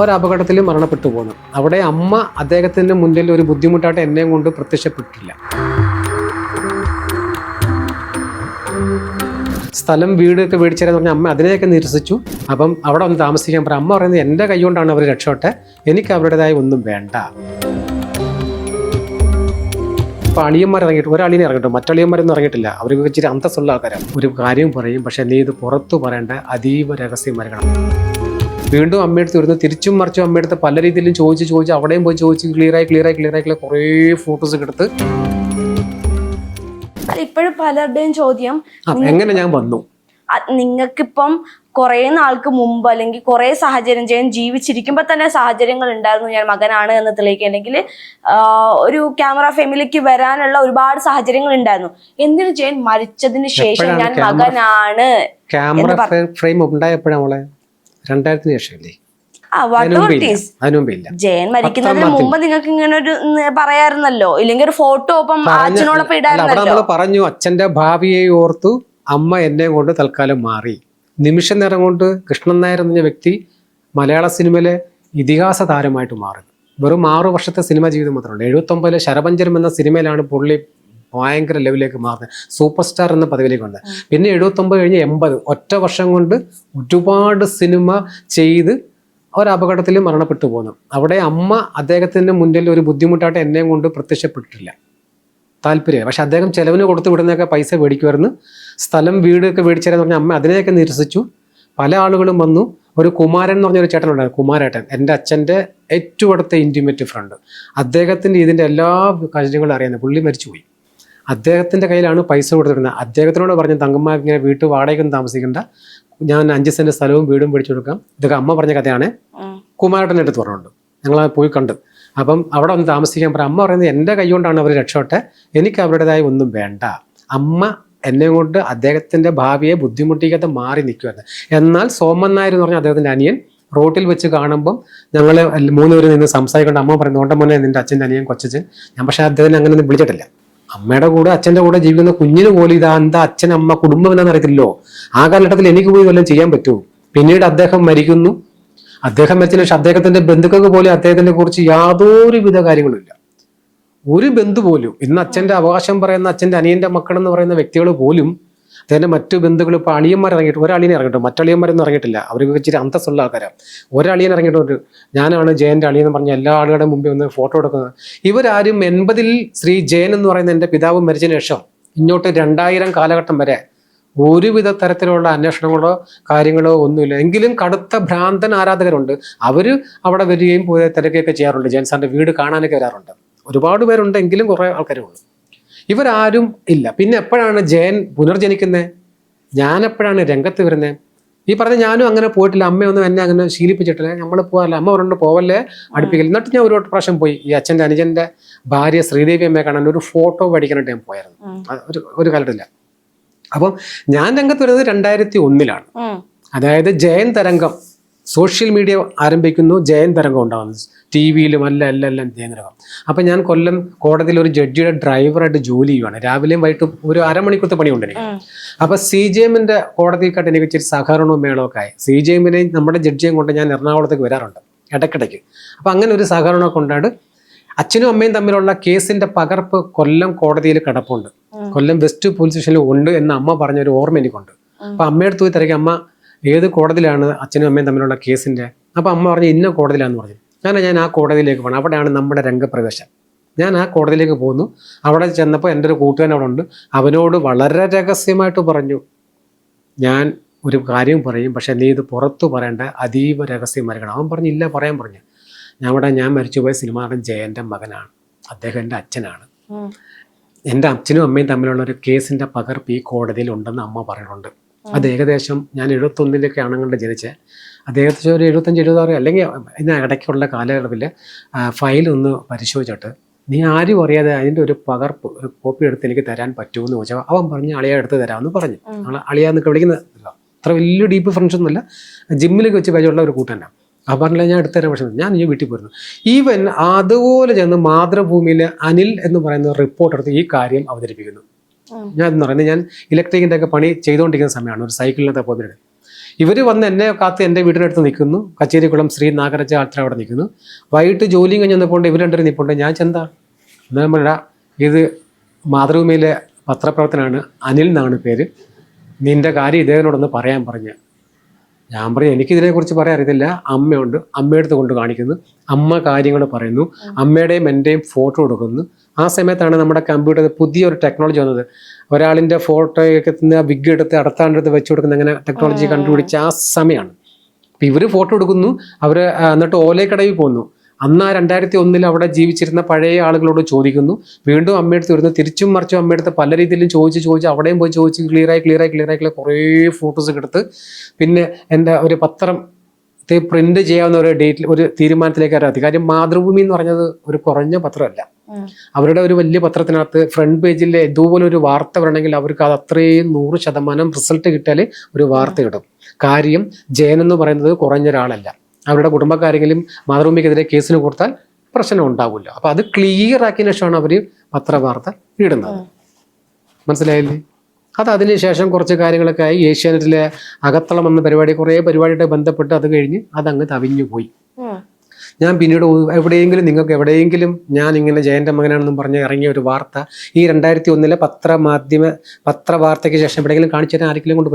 ഒരപകടത്തിൽ മരണപ്പെട്ടു പോന്നു. അവിടെ അമ്മ അദ്ദേഹത്തിൻ്റെ മുന്നിൽ ഒരു ബുദ്ധിമുട്ടായിട്ട് എന്നെയും കൊണ്ട് പ്രത്യക്ഷപ്പെട്ടില്ല. സ്ഥലം വീടൊക്കെ മേടിച്ചതെന്ന് പറഞ്ഞാൽ അമ്മ അതിനെയൊക്കെ നിരസിച്ചു. അപ്പം അവിടെ ഒന്ന് താമസിക്കാൻ പറയാം. അമ്മ പറയുന്നത് എൻ്റെ കൈ കൊണ്ടാണ് അവർ രക്ഷോട്ടെ, എനിക്ക് അവരുടേതായ ഒന്നും വേണ്ട. ഇപ്പോൾ അളിയന്മാർ ഇറങ്ങിയിട്ട് ഒരളിനെ ഇറങ്ങിയിട്ടു, മറ്റളിയന്മാരൊന്നും ഇറങ്ങിയിട്ടില്ല. അവർക്ക് ഇച്ചിരി അന്തസ്സുള്ള ആൾക്കാരാണ്. ഒരു കാര്യം പറയും, പക്ഷെ നീ ഇത് പുറത്തു പറയേണ്ട അതീവ രഹസ്യമായിരിക്കണം. വീണ്ടും അമ്മയെടുത്ത് വരുന്നു, തിരിച്ചും മറിച്ചും അമ്മയെടുത്ത് പല രീതിയിലും ചോദിച്ച് അവിടെയും പോയി ചോദിച്ച് ക്ലിയറായി കുറേ ഫോട്ടോസ് എടുത്ത്. ഇപ്പോഴും പലരുടെയും ചോദ്യം എങ്ങനെ ഞാൻ വന്നു, നിങ്ങൾക്കിപ്പം കുറെ നാൾക്ക് മുമ്പ് അല്ലെങ്കിൽ കുറെ സാഹചര്യം ജയൻ ജീവിച്ചിരിക്കുമ്പോൾ തന്നെ സാഹചര്യങ്ങൾ ഉണ്ടായിരുന്നു ഞാൻ മകനാണ് എന്ന് തെളിയിക്കുക, അല്ലെങ്കിൽ ഒരു ക്യാമറ ഫാമിലിക്ക് വരാനുള്ള ഒരുപാട് സാഹചര്യങ്ങൾ ഉണ്ടായിരുന്നു. എന്തിനു ജയൻ മരിച്ചതിന് ശേഷം ഞാൻ മകനാണ്? ക്യാമറ ഫ്രെയിം ഉണ്ടായപ്പോഴാണ് 2000-ന് ശേഷമല്ലേ? ജയൻ മരിക്കുന്നതിന് മുമ്പ് നിങ്ങൾക്ക് ഇങ്ങനെ ഒരു പറയാറുന്നല്ലോ, ഇല്ലെങ്കിൽ ഒരു ഫോട്ടോ ഒപ്പം അച്ഛനോടൊപ്പം ഇടാറുന്നല്ലോ. പറഞ്ഞു അച്ഛന്റെ ഭാവിയെ ഓർത്തു അമ്മ എന്നെ കൊണ്ട് തൽക്കാലം മാറി. നിമിഷ നേരം കൊണ്ട് കൃഷ്ണൻ നായർ എന്ന വ്യക്തി മലയാള സിനിമയിലെ ഇതിഹാസ താരമായിട്ട് മാറി. വെറും 6 വർഷത്തെ സിനിമാ ജീവിതം മാത്രമല്ല. 79-ലെ ശരപഞ്ചരം എന്ന സിനിമയിലാണ് പുള്ളി ഭയങ്കര ലെവലിലേക്ക് മാറുന്നത്, സൂപ്പർ സ്റ്റാർ എന്ന പദവിയിലേക്ക് വന്നത്. പിന്നെ 79 കഴിഞ്ഞ് 80 ഒറ്റ വർഷം കൊണ്ട് ഒരുപാട് സിനിമ ചെയ്ത് ഒരപകടത്തിൽ മരണപ്പെട്ടു പോന്നു. അവിടെ അമ്മ അദ്ദേഹത്തിൻ്റെ മുന്നിൽ ഒരു ബുദ്ധിമുട്ടായിട്ട് എന്നെയും കൊണ്ട് പ്രത്യക്ഷപ്പെട്ടിട്ടില്ല. താല്പര്യമായി. പക്ഷെ അദ്ദേഹം ചെലവിന് കൊടുത്ത് വിടുന്നതൊക്കെ പൈസ മേടിക്കുമായിരുന്നു. സ്ഥലം വീടൊക്കെ മേടിച്ചതെന്ന് പറഞ്ഞാൽ അമ്മ അതിനെയൊക്കെ നിരസിച്ചു. പല ആളുകളും വന്നു. ഒരു കുമാരൻ എന്ന് പറഞ്ഞൊരു ചേട്ടനുണ്ടായിരുന്നു, കുമാരേട്ടൻ, എൻ്റെ അച്ഛൻ്റെ ഏറ്റവും അടുത്ത ഇൻറ്റിമേറ്റ് ഫ്രണ്ട്. അദ്ദേഹത്തിൻ്റെ ഇതിൻ്റെ എല്ലാ കാര്യങ്ങളും അറിയുന്നത്. പുള്ളി മരിച്ചുപോയി. അദ്ദേഹത്തിൻ്റെ കയ്യിലാണ് പൈസ കൊടുത്തിരുന്നത്. അദ്ദേഹത്തിനോട് പറഞ്ഞ തങ്കമ്മ ഇങ്ങനെ വീട്ടു വാടകയ്ക്കൊന്നും താമസിക്കേണ്ട, ഞാൻ 5 സെൻറ്റ് സ്ഥലവും വീടും മേടിച്ചു കൊടുക്കാം. ഇതൊക്കെ അമ്മ പറഞ്ഞ കഥയാണ്. കുമാരേട്ടൻ്റെ അടുത്ത് പറഞ്ഞുണ്ട്. ഞങ്ങൾ പോയി കണ്ട്. അപ്പം അവിടെ ഒന്ന് താമസിക്കാൻ പറയാം. അമ്മ പറയുന്നത് എൻ്റെ കൈ കൊണ്ടാണ് അവർ രക്ഷോട്ടെ, എനിക്ക് അവരുടേതായ ഒന്നും വേണ്ട. അമ്മ എന്നെ കൊണ്ട് അദ്ദേഹത്തിൻ്റെ ഭാവിയെ ബുദ്ധിമുട്ടിക്കാതെ മാറി നിൽക്കുമായിരുന്നു. എന്നാൽ സോമൻ നായർ എന്ന് പറഞ്ഞാൽ അദ്ദേഹത്തിൻ്റെ അനിയൻ റോട്ടിൽ വെച്ച് കാണുമ്പം ഞങ്ങൾ 3 പേര് നിന്ന് സംസാരിക്കേണ്ട. അമ്മ പറയുന്നത് ഓട്ടം മുന്നേ നിൻ്റെ അച്ഛൻ്റെ അനിയൻ കൊച്ചച്ഛൻ. ഞാൻ പക്ഷേ അദ്ദേഹത്തിനെ അങ്ങനെ ഒന്നും വിളിച്ചിട്ടില്ല. അമ്മയുടെ കൂടെ അച്ഛൻ്റെ കൂടെ ജീവിക്കുന്ന കുഞ്ഞിന് പോലും ഇതാ എന്താ അച്ഛൻ അമ്മ കുടുംബം എന്നാന്ന് അറിയത്തില്ലോ. ആ കാലഘട്ടത്തിൽ എനിക്ക് പോയി വല്ലതും ചെയ്യാൻ പറ്റുമോ? പിന്നീട് അദ്ദേഹം മരിക്കുന്നു. അദ്ദേഹം മരിച്ചതിന് ശേഷം അദ്ദേഹത്തിന്റെ ബന്ധുക്കൾക്ക് പോലും അദ്ദേഹത്തിനെ കുറിച്ച് യാതൊരുവിധ കാര്യങ്ങളും ഇല്ല. ഒരു ബന്ധു പോലും, ഇന്ന് അച്ഛൻ്റെ അവകാശം പറയുന്ന അച്ഛൻ്റെ അനിയൻ്റെ മക്കളെന്ന് പറയുന്ന വ്യക്തികൾ പോലും അദ്ദേഹത്തിൻ്റെ മറ്റു ബന്ധുക്കൾ, ഇപ്പോൾ അളിയന്മാർ ഇറങ്ങിയിട്ട് ഒരളിനെ ഇറങ്ങിയിട്ടു, മറ്റളിയന്മാരൊന്നും ഇറങ്ങിയിട്ടില്ല. അവർക്ക് ഇച്ചിരി അന്തസ്സുള്ള ആൾക്കാരാണ്. ഒരളിയൻ ഇറങ്ങിയിട്ടുണ്ട്, ഞാനാണ് ജയൻ്റെ അളിയെന്ന് പറഞ്ഞ എല്ലാ ആളുകളുടെ മുമ്പിൽ ഒന്ന് ഫോട്ടോ എടുക്കുന്നത്. ഇവരാരും 80-ൽ ശ്രീ ജയൻ എന്ന് പറയുന്ന എൻ്റെ പിതാവ് മരിച്ചതിന് ശേഷം ഇങ്ങോട്ട് 2000 കാലഘട്ടം വരെ ഒരുവിധ തരത്തിലുള്ള അന്വേഷണങ്ങളോ കാര്യങ്ങളോ ഒന്നുമില്ല. എങ്കിലും കടുത്ത ഭ്രാന്തൻ ആരാധകരുണ്ട്. അവർ അവിടെ വരികയും പോയി തിരക്കുകയൊക്കെ ചെയ്യാറുണ്ട്. ജയൻ സാറിൻ്റെ വീട് കാണാനൊക്കെ വരാറുണ്ട്. ഒരുപാട് പേരുണ്ട്, എങ്കിലും കുറേ ആൾക്കാരുള്ളൂ. ഇവരാരും ഇല്ല. പിന്നെ എപ്പോഴാണ് ജയൻ പുനർജനിക്കുന്നത്? ഞാനെപ്പോഴാണ് രംഗത്ത് വരുന്നത്? ഈ പറഞ്ഞ ഞാനും അങ്ങനെ പോയിട്ടില്ല. അമ്മയൊന്നും എന്നെ അങ്ങനെ ശീലിപ്പിച്ചിട്ടില്ല. നമ്മൾ പോകാറില്ല. അമ്മ പറഞ്ഞിട്ട് പോവല്ലേ, അടുപ്പിക്കൽ. എന്നിട്ട് ഞാൻ ഒരു പ്രാവശ്യം പോയി ഈ അച്ഛൻ്റെ അനുജൻ്റെ ഭാര്യ ശ്രീദേവി അമ്മയെ കാണാൻ ഒരു ഫോട്ടോ മേടിക്കാനായിട്ട് ഞാൻ പോയായിരുന്നു. ഒരു കാലത്തില്ല. അപ്പം ഞാൻ രംഗത്ത് വരുന്നത് 2001-ലാണ്. അതായത് ജയൻ തരംഗം സോഷ്യൽ മീഡിയ ആരംഭിക്കുന്നു. ജയൻ തരംഗം ഉണ്ടാകുന്നത് TV-യിലും എല്ലാം ജയൻ തരംഗം. അപ്പം ഞാൻ കൊല്ലം കോടതിയിൽ ഒരു ജഡ്ജിയുടെ ഡ്രൈവറായിട്ട് ജോലി ചെയ്യുവാണ്. രാവിലെയും വൈകിട്ടും ഒരു അരമണിക്കൂറത്തെ പണിയുണ്ട് എനിക്ക്. അപ്പം CJM-ന്റെ കോടതിക്കാട്ട് എനിക്ക് ഇച്ചിരി സഹകരണവും മേളമൊക്കെ ആയി. CJM-നെയും നമ്മുടെ ജഡ്ജിയും കൊണ്ട് ഞാൻ എറണാകുളത്തേക്ക് വരാറുണ്ട് ഇടയ്ക്കിടയ്ക്ക്. അപ്പം അങ്ങനെ ഒരു സഹകരണമൊക്കെ ഉണ്ടായിട്ട് അച്ഛനും അമ്മയും തമ്മിലുള്ള കേസിന്റെ പകർപ്പ് കൊല്ലം കോടതിയിൽ കിടപ്പുണ്ട്. കൊല്ലം വെസ്റ്റ് പോലീസ് സ്റ്റേഷനിൽ ഉണ്ട് എന്ന് അമ്മ പറഞ്ഞൊരു ഓർമ്മ എനിക്കുണ്ട്. അപ്പം അമ്മയെടുത്ത് പോയി തിരക്കി, അമ്മ ഏത് കോടതിയിലാണ് അച്ഛനും അമ്മയും തമ്മിലുള്ള കേസിന്റെ? അപ്പം അമ്മ പറഞ്ഞു ഇന്ന കോടതിയിലാന്ന് പറഞ്ഞു. ഞാൻ ആ കോടതിയിലേക്ക് പോകണം, അവിടെയാണ് നമ്മുടെ രംഗപ്രവേശം. ഞാൻ ആ കോടതിയിലേക്ക് പോകുന്നു. അവിടെ ചെന്നപ്പോൾ എൻ്റെ ഒരു കൂട്ടുകാരൻ അവിടെ ഉണ്ട്. അവനോട് വളരെ രഹസ്യമായിട്ട് പറഞ്ഞു, ഞാൻ ഒരു കാര്യം പറയും, പക്ഷെ നീ ഇത് പുറത്തു പറയേണ്ട അതീവ രഹസ്യമായിരിക്കണം. അവൻ പറഞ്ഞു ഇല്ല, പറയാൻ പറഞ്ഞു. ഞാൻ മരിച്ചുപോയ സിനിമാ നടൻ ജയൻ്റെ മകനാണ്, അദ്ദേഹം എൻ്റെ അച്ഛനാണ്. എൻ്റെ അച്ഛനും അമ്മയും തമ്മിലുള്ള ഒരു കേസിൻ്റെ പകർപ്പ് ഈ കോടതിയിൽ ഉണ്ടെന്ന് അമ്മ പറയുന്നുണ്ട്. അത് ഏകദേശം ഞാൻ 71-ലൊക്കെ ആണെന്നുകൊണ്ട് ജനിച്ചത്. അത് ഏകദേശം ഒരു 75-76 അല്ലെങ്കിൽ ഇതിന് ഇടയ്ക്കുള്ള കാലയളവിൽ ഫയലൊന്ന് പരിശോധിച്ചിട്ട് നീ ആരും അറിയാതെ അതിൻ്റെ ഒരു പകർപ്പ്, ഒരു കോപ്പി എടുത്ത് എനിക്ക് തരാൻ പറ്റുമെന്ന് ചോദിച്ചാൽ അവൻ പറഞ്ഞ് അളിയ എടുത്ത് തരാമെന്ന് പറഞ്ഞു. അളിയാന്നൊക്കെ വിളിക്കുന്നത് അത്ര വലിയ ഡീപ്പ് ഫ്രണ്ട്സ് ഒന്നുമില്ല, ജിമ്മിലേക്ക് വെച്ച് പരിചയമുള്ള ഒരു കൂട്ടനാണ്. അപ്പം പറഞ്ഞില്ല ഞാൻ എടുത്തരാൻ. പക്ഷേ ഞാൻ ഈ വീട്ടിൽ പോയിരുന്നു. ഈവൻ അതുപോലെ ചെന്ന് മാതൃഭൂമിയിൽ അനിൽ എന്ന് പറയുന്ന റിപ്പോർട്ടർ എടുത്ത് ഈ കാര്യം അവതരിപ്പിക്കുന്നു. ഞാൻ എന്ന് പറയുന്നത് ഞാൻ ഇലക്ട്രിക്കിൻ്റെ ഒക്കെ പണി ചെയ്തുകൊണ്ടിരിക്കുന്ന സമയമാണ്. ഒരു സൈക്കിളിനകത്ത് പോയിട്ട് ഇവർ വന്ന് എന്നെ കാത്ത് എൻ്റെ വീടിനടുത്ത് നിൽക്കുന്നു. കച്ചേരിക്കുളം ശ്രീ നാഗരാജ ആൾക്കാർ അവിടെ നിൽക്കുന്നു. വൈകിട്ട് ജോലിയും കഴിഞ്ഞ് നിൽപ്പുണ്ട്, ഇവർ രണ്ടുപേരും നിൽപ്പുണ്ട്. ഞാൻ ചെന്താ നമ്മളുടെ ഇത് മാതൃഭൂമിയിലെ പത്രപ്രവർത്തനാണ്, അനിൽ എന്നാണ് പേര്, നിൻ്റെ കാര്യം ഇദ്ദേഹത്തിനോടൊന്ന് പറയാൻ പറഞ്ഞ്. ഞാൻ പറഞ്ഞു എനിക്കിതിനെക്കുറിച്ച് പറയാൻ അറിയത്തില്ല, അമ്മയുണ്ട്, അമ്മയെടുത്ത് കൊണ്ട് കാണിക്കുന്നു, അമ്മ കാര്യങ്ങൾ പറയുന്നു, അമ്മയുടെയും എൻ്റെയും ഫോട്ടോ എടുക്കുന്നു. ആ സമയത്താണ് നമ്മുടെ കമ്പ്യൂട്ടർ പുതിയൊരു ടെക്നോളജി വന്നത്. ഒരാളിൻ്റെ ഫോട്ടോയൊക്കെ വിഗ് എടുത്ത് അടുത്താണ്ടെടുത്ത് വെച്ച് കൊടുക്കുന്ന അങ്ങനെ ടെക്നോളജി കണ്ടുപിടിച്ച ആ സമയമാണ്. അപ്പം ഇവർ ഫോട്ടോ എടുക്കുന്നു, അവർ എന്നിട്ട് ഓലക്കടയിൽ പോകുന്നു. അന്ന് ആ 2001 അവിടെ ജീവിച്ചിരുന്ന പഴയ ആളുകളോട് ചോദിക്കുന്നു, വീണ്ടും അമ്മയെടുത്ത് വരുന്നു, തിരിച്ചും മറിച്ചും അമ്മയെടുത്ത് പല രീതിയിലും ചോദിച്ച് അവിടെയും പോയി ചോദിച്ച് ക്ലിയറായി കുറേ ഫോട്ടോസ് എടുത്ത് പിന്നെ എൻ്റെ ഒരു പത്രം പ്രിന്റ് ചെയ്യാവുന്ന ഒരു ഡേറ്റിൽ ഒരു തീരുമാനത്തിലേക്ക് എത്തി. കാര്യം മാതൃഭൂമി എന്ന് പറഞ്ഞത് ഒരു കുറഞ്ഞ പത്രമല്ല. അവരുടെ ഒരു വലിയ പത്രത്തിനകത്ത് ഫ്രണ്ട് പേജിൽ ഇതുപോലെ ഒരു വാർത്ത വരണമെങ്കിൽ അവർക്ക് അത് അത്രയും 100% റിസൾട്ട് കിട്ടിയാൽ ഒരു വാർത്ത ഇടും. കാര്യം ജയൻ എന്ന് പറയുന്നത് കുറഞ്ഞ ഒരാളല്ല. അവരുടെ കുടുംബക്കാരെങ്കിലും മാതൃഭൂമിക്കെതിരെ കേസിന് കൊടുത്താൽ പ്രശ്നം ഉണ്ടാവില്ല. അപ്പൊ അത് ക്ലിയർ ആക്കിയതിനു ശേഷമാണ് അവർ പത്രവാർത്ത ഇടുന്നത്. മനസ്സിലായില്ലേ? അത് അതിനുശേഷം കുറച്ച് കാര്യങ്ങളൊക്കെ ആയി. ഏഷ്യാനെറ്റിലെ അകത്തളം എന്ന പരിപാടി, കുറേ പരിപാടിയായിട്ട് ബന്ധപ്പെട്ട് അത് കഴിഞ്ഞ് അതങ്ങ് തവിഞ്ഞു പോയി. ഞാൻ പിന്നീട് നിങ്ങൾക്ക് എവിടെയെങ്കിലും ഞാൻ ഇങ്ങനെ ജയന്റെ മകനാണെന്നും പറഞ്ഞ് ഇറങ്ങിയ ഒരു വാർത്ത ഈ 2001 പത്രവാർത്തയ്ക്ക് ശേഷം എവിടെയെങ്കിലും കാണിച്ചു തരാൻ ആരെങ്കിലും കൊണ്ട് പറ്റും?